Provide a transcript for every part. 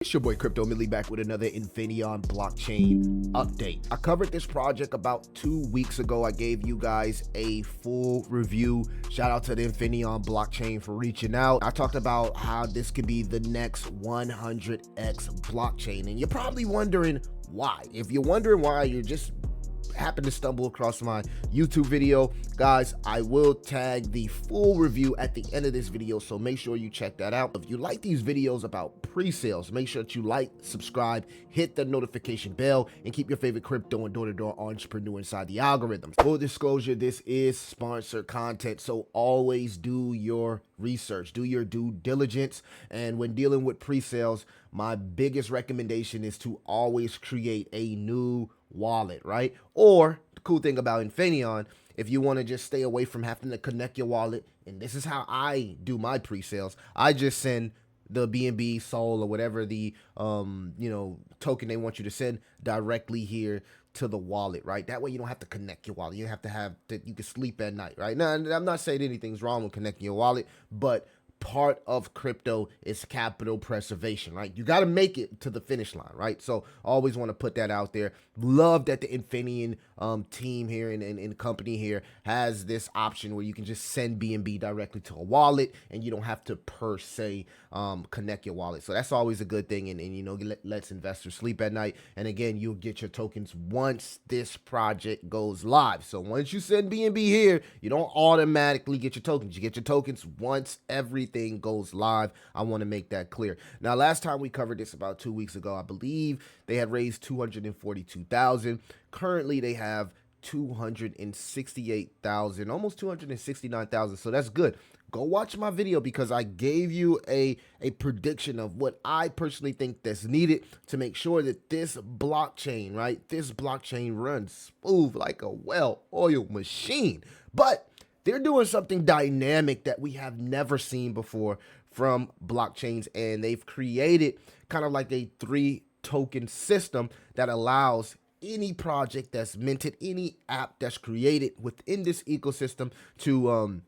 It's your boy Crypto Millie back with another Infinaeon Blockchain update. I covered this project about 2 weeks ago. I gave you guys a full review. Shout out to the Infinaeon Blockchain for reaching out. I talked about how this could be the next 100x blockchain, and you're probably wondering why. If you're wondering why, you're just happen to stumble across my YouTube video, guys, I will tag the full review at the end of this video, so make sure you check that out. If you like these videos about pre-sales, make sure that you like, subscribe, hit the notification bell, and keep your favorite crypto and door-to-door entrepreneur inside the algorithms. Full disclosure, this is sponsored content, so always do your research, do your due diligence. And when dealing with pre-sales, my biggest recommendation is to always create a new wallet, right? Or the cool thing about Infinion, if you want to just stay away from having to connect your wallet, and this is how I do my pre-sales, I just send the BNB, Sol, or whatever the token they want you to send directly here to the wallet, right? That way you don't have to connect your wallet. You have to have that, you can sleep at night, right? Now, I'm not saying anything's wrong with connecting your wallet, but part of crypto is capital preservation, right? You got to make it to the finish line, right? So always want to put that out there. Love that the Infinion team here and company here has this option where you can just send BNB directly to a wallet and you don't have to per se connect your wallet. So that's always a good thing, and lets investors sleep at night. And again, you'll get your tokens once this project goes live. So once you send BNB here, you don't automatically get your tokens. You get your tokens once everything goes live. I want to make that clear. Now, last time we covered this about 2 weeks ago, I believe they had raised 242,000. Currently, they have 268,000, almost 269,000. So that's good. Go watch my video because I gave you a prediction of what I personally think that's needed to make sure that this blockchain, right? This blockchain runs smooth like a well-oiled machine. But they're doing something dynamic that we have never seen before from blockchains, and they've created kind of like a 3-token system that allows any project that's minted, any app that's created within this ecosystem to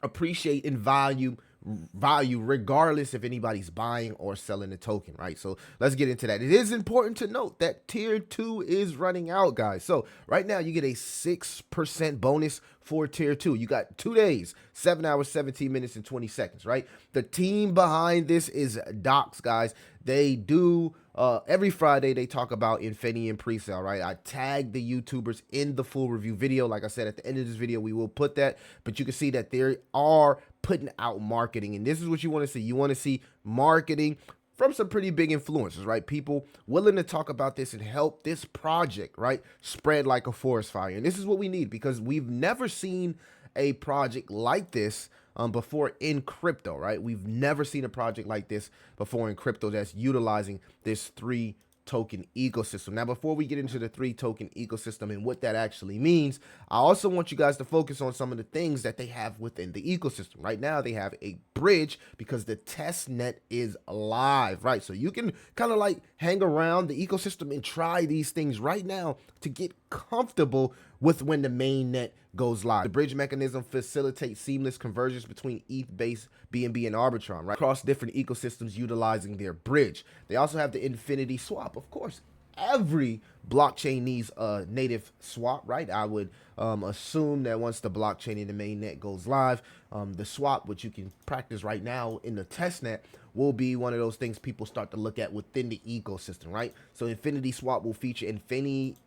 appreciate in value regardless if anybody's buying or selling the token, right? So let's get into that. It is important to note that tier 2 is running out, guys. So right now you get a 6% bonus for tier 2. You got 2 days, 7 hours, 17 minutes, and 20 seconds, right? The team behind this is Docs, guys. They do every Friday they talk about Infinion presale, right? I tag the YouTubers in the full review video. Like I said, at the end of this video, we will put that, but you can see that they are putting out marketing, and this is what you want to see. You want to see marketing from some pretty big influencers, right? People willing to talk about this and help this project, right, spread like a forest fire. And this is what we need because we've never seen a project like this before in crypto, right? We've never seen a project like this before in crypto that's utilizing this 3-token ecosystem. Now, before we get into the 3-token ecosystem and what that actually means, I also want you guys to focus on some of the things that they have within the ecosystem. Right now, they have a bridge because the test net is live, right? So you can kind of like hang around the ecosystem and try these things right now to get comfortable with when the main net goes live. The bridge mechanism facilitates seamless conversions between ETH-based BNB and Arbitron, right, across different ecosystems utilizing their bridge. They also have the Infinity Swap. Of course, every blockchain needs a native swap, right? I would assume that once the blockchain in the mainnet goes live, the swap, which you can practice right now in the testnet, will be one of those things people start to look at within the ecosystem, right? So Infinity Swap will feature Infinion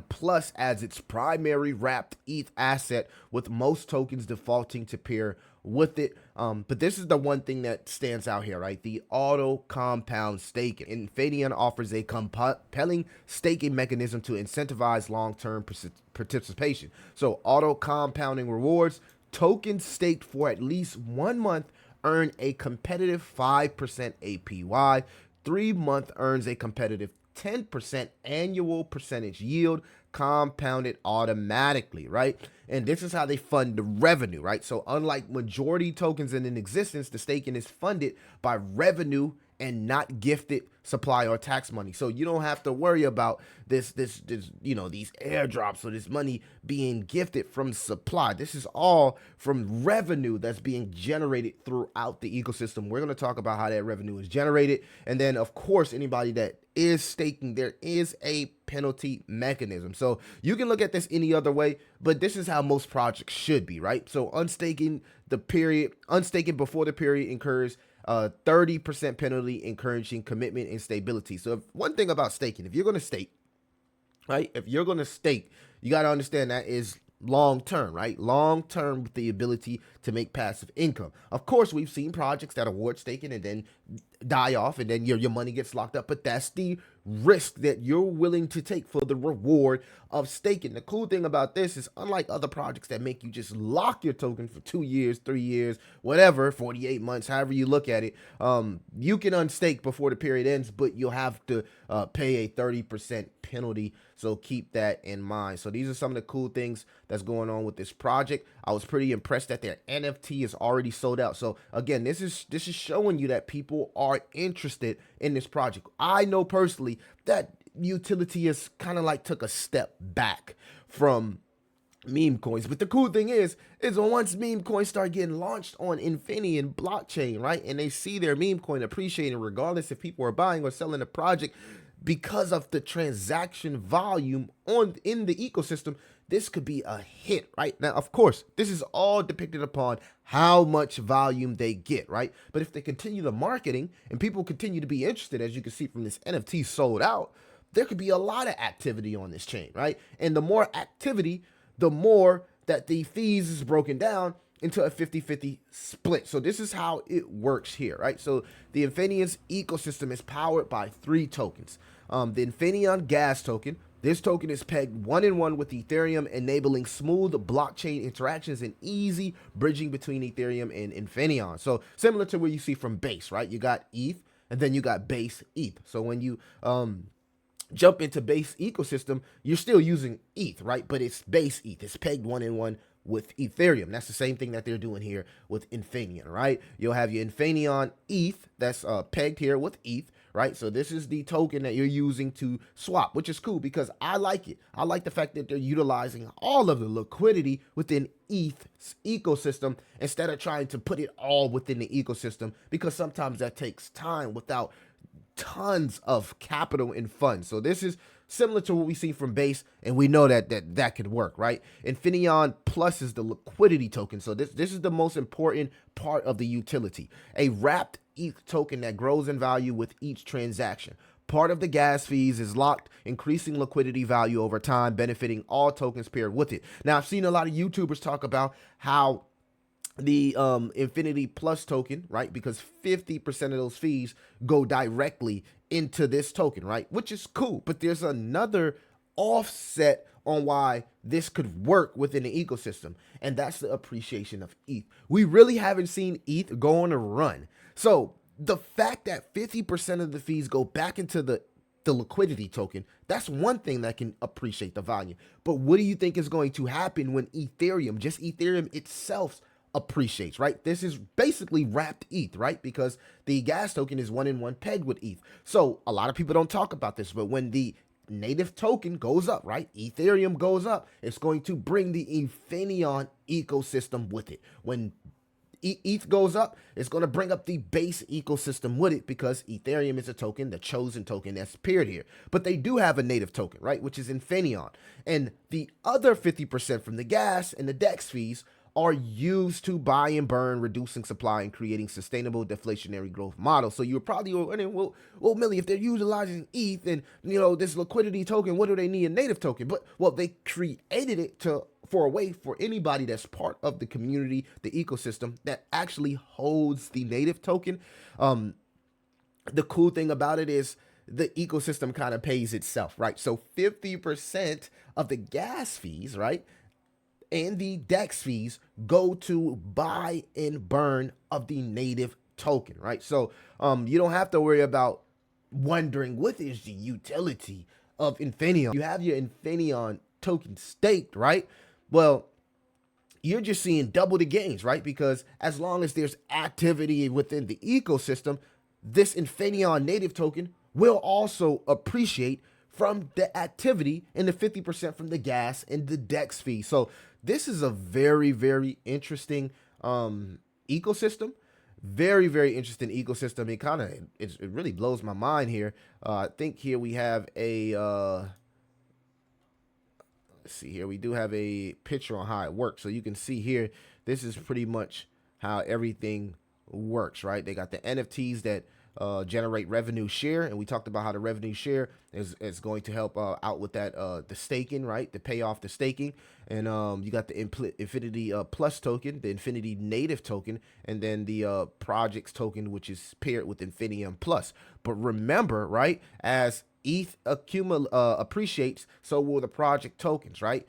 Plus as its primary wrapped ETH asset, with most tokens defaulting to pair with it. But this is the one thing that stands out here, right? The auto compound staking. Infinion offers a compelling staking mechanism to incentivize long-term participation. So auto compounding rewards tokens staked for at least 1 month earn a competitive 5% APY. 3-month earns a competitive 10% annual percentage yield, compounded automatically, right? And this is how they fund the revenue, right? So unlike majority tokens in existence, the staking is funded by revenue and not gifted supply or tax money. So you don't have to worry about this these airdrops or this money being gifted from supply. This is all from revenue that's being generated throughout the ecosystem. We're going to talk about how that revenue is generated, and then of course anybody that is staking, there is a penalty mechanism. So you can look at this any other way, but this is how most projects should be, right? So unstaking before the period incurs 30% penalty, encouraging commitment and stability. So one thing about staking, if you're going to stake, right? If you're going to stake, you got to understand that is long term, right? Long term with the ability to make passive income. Of course, we've seen projects that award staking and then die off and then your money gets locked up, but that's the risk that you're willing to take for the reward of staking. The cool thing about this is, unlike other projects that make you just lock your token for 2 years, 3 years, whatever, 48 months, however you look at it, you can unstake before the period ends, but you'll have to pay a 30% penalty. So keep that in mind. So these are some of the cool things that's going on with this project. I was pretty impressed that their NFT is already sold out. So again, this is showing you that people are interested in this project. I know personally that utility is kind of like took a step back from meme coins, but the cool thing is once meme coins start getting launched on Infinaeon Blockchain, right, and they see their meme coin appreciating regardless if people are buying or selling the project, because of the transaction volume in the ecosystem, this could be a hit, right? Now, of course, this is all depicted upon how much volume they get, right? But if they continue the marketing and people continue to be interested, as you can see from this NFT sold out, there could be a lot of activity on this chain, right? And the more activity, the more that the fees is broken down into a 50-50 split. So this is how it works here, right? So the Infiniion's ecosystem is powered by 3 tokens. The Infinion gas token. This token is pegged 1-in-1 with Ethereum, enabling smooth blockchain interactions and easy bridging between Ethereum and Infinion. So similar to what you see from Base, right? You got ETH and then you got Base ETH. So when you jump into Base ecosystem, you're still using ETH, right? But it's Base ETH. It's pegged 1-in-1 with Ethereum. That's the same thing that they're doing here with Infinion, right? You'll have your Infinion ETH that's pegged here with ETH, right? So this is the token that you're using to swap, which is cool because I like it. I like the fact that they're utilizing all of the liquidity within ETH's ecosystem instead of trying to put it all within the ecosystem, because sometimes that takes time without tons of capital and funds. So this is similar to what we see from Base, and we know that could work, right? Infinion Plus is the liquidity token. So this is the most important part of the utility. A wrapped ETH token that grows in value with each transaction. Part of the gas fees is locked, increasing liquidity value over time, benefiting all tokens paired with it. Now, I've seen a lot of YouTubers talk about how the Infinity Plus token, right? Because 50% of those fees go directly into this token, right? Which is cool. But there's another offset on why this could work within the ecosystem, and that's the appreciation of ETH. We really haven't seen ETH go on a run. So the fact that 50% of the fees go back into the liquidity token, that's one thing that can appreciate the value. But what do you think is going to happen when Ethereum, just Ethereum itself, appreciates, right? This is basically wrapped ETH, right? Because the gas token is 1-in-1 pegged with ETH. So a lot of people don't talk about this, but when the native token goes up, right? Ethereum goes up, it's going to bring the Infinion ecosystem with it. When ETH goes up, it's going to bring up the Base ecosystem with it, because Ethereum is a token, the chosen token that's paired here. But they do have a native token, right? Which is Infinion. And the other 50% from the gas and the DEX fees are used to buy and burn, reducing supply and creating sustainable deflationary growth models. So you're probably wondering, well, Millie, if they're utilizing ETH and this liquidity token, what do they need a native token? But well, they created it for a way for anybody that's part of the community, the ecosystem, that actually holds the native token. The cool thing about it is the ecosystem kind of pays itself, right? So 50% of the gas fees, right, and the DEX fees go to buy and burn of the native token, right? So you don't have to worry about wondering what is the utility of Infinion. You have your Infinion token staked, right? Well, you're just seeing double the gains, right? Because as long as there's activity within the ecosystem, this Infinion native token will also appreciate from the activity and the 50% from the gas and the DEX fee. So this is a very, very interesting ecosystem. Very, very interesting ecosystem. It really blows my mind here. I think here we have a let's see here. We do have a picture on how it works. So you can see here, this is pretty much how everything works, right? They got the NFTs that generate revenue share, and we talked about how the revenue share is going to help out with that the staking, right? To pay off the staking, and you got the Infinity Plus token, the Infinity Native token, and then the projects token, which is paired with Infinium Plus. But remember, right, as ETH appreciates, so will the project tokens, right?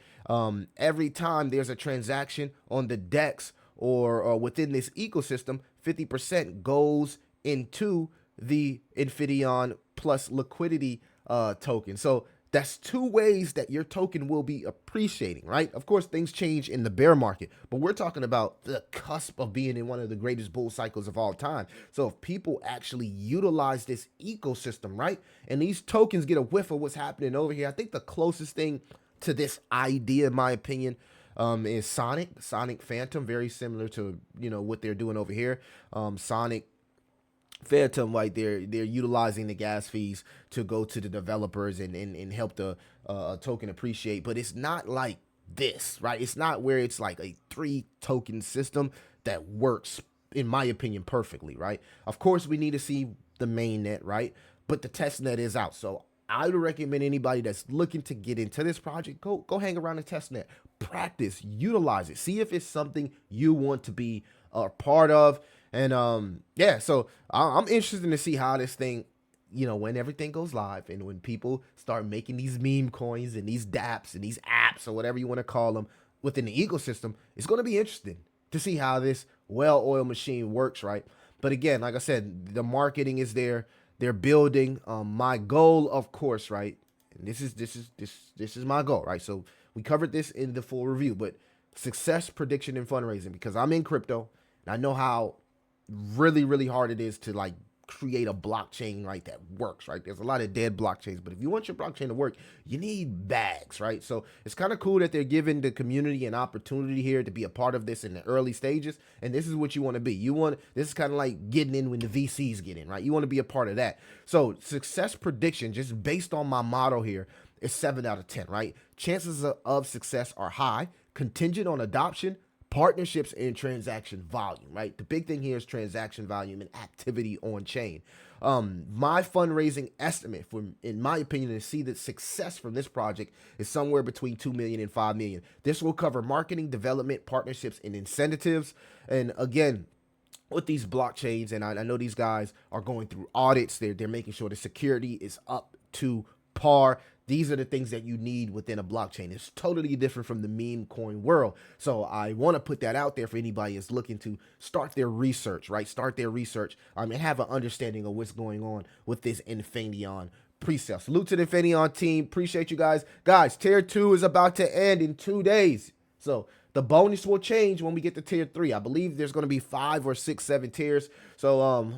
Every time there's a transaction on the DEX or within this ecosystem, 50% goes into the Infinion Plus liquidity token. So that's two ways that your token will be appreciating, right? Of course, things change in the bear market, but we're talking about the cusp of being in one of the greatest bull cycles of all time. So if people actually utilize this ecosystem, right, and these tokens get a whiff of what's happening over here, I think the closest thing to this idea, in my opinion, is Sonic Phantom, very similar to, you know, what they're doing over here. Sonic Phantom, right, they're utilizing the gas fees to go to the developers and help the token appreciate. But it's not like this, right? It's not where it's like a 3 token system that works, in my opinion, perfectly, right? Of course, we need to see the main net, right? But the test net is out. So I would recommend anybody that's looking to get into this project, go hang around the test net, practice, utilize it, see if it's something you want to be a part of. And yeah, so I'm interested to see how this thing, you know, when everything goes live and when people start making these meme coins and these dApps and these apps or whatever you want to call them within the ecosystem, it's going to be interesting to see how this well-oiled machine works, right? But again, like I said, the marketing is there. They're building. My goal, of course, right? And this is my goal, right? So we covered this in the full review, but success prediction and fundraising, because I'm in crypto and I know how really, really hard it is to like create a blockchain, right, that works, right? There's a lot of dead blockchains, but if you want your blockchain to work, you need bags, right? So it's kind of cool that they're giving the community an opportunity here to be a part of this in the early stages, and this is what you want to be. This is kind of like getting in when the VCs get in, right? You want to be a part of that. So success prediction, just based on my model here, is 7 out of 10, right? Chances of success are high, contingent on adoption, partnerships, and transaction volume, right? The big thing here is transaction volume and activity on chain. My fundraising estimate, in my opinion, to see the success from this project is somewhere between 2 million and 5 million. This will cover marketing, development, partnerships, and incentives. And again, with these blockchains, and I know these guys are going through audits. They're making sure the security is up to par. These are the things that you need within a blockchain. It's totally different from the meme coin world. So I want to put that out there for anybody that's looking to start their research, right? Start their research and have an understanding of what's going on with this Infinion pre-sale. Salute to the Infinion team. Appreciate you guys. Guys, tier 2 is about to end in 2 days. So the bonus will change when we get to tier 3. I believe there's going to be 5 or 6, 7 tiers. So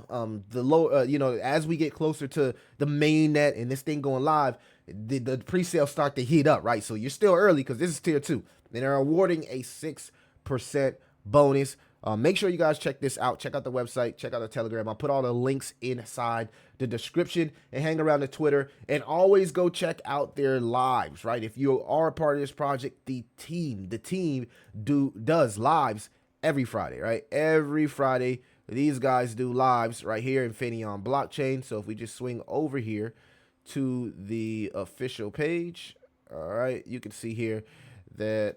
the low, you know, as we get closer to the main net and this thing going live, the pre-sale start to heat up, right? So you're still early because this is tier 2. And they're awarding a 6% bonus. Make sure you guys check this out. Check out the website. Check out the Telegram. I'll put all the links inside the description and hang around the Twitter. And always go check out their lives, right? If you are a part of this project, the team does lives every Friday, right? Every Friday, these guys do lives right here in Infinaeon Blockchain. So if we just swing over here to the official page, all right, you can see here that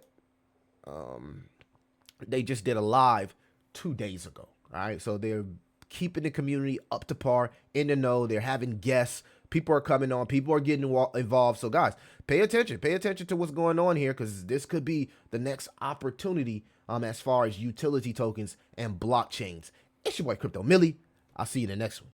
they just did a live 2 days ago. All right, so they're keeping the community up to par, in the know. They're having guests. People are coming on. People are getting involved. So guys, pay attention. Pay attention to what's going on here, because this could be the next opportunity as far as utility tokens and blockchains. It's your boy Crypto Millie. I'll see you in the next one.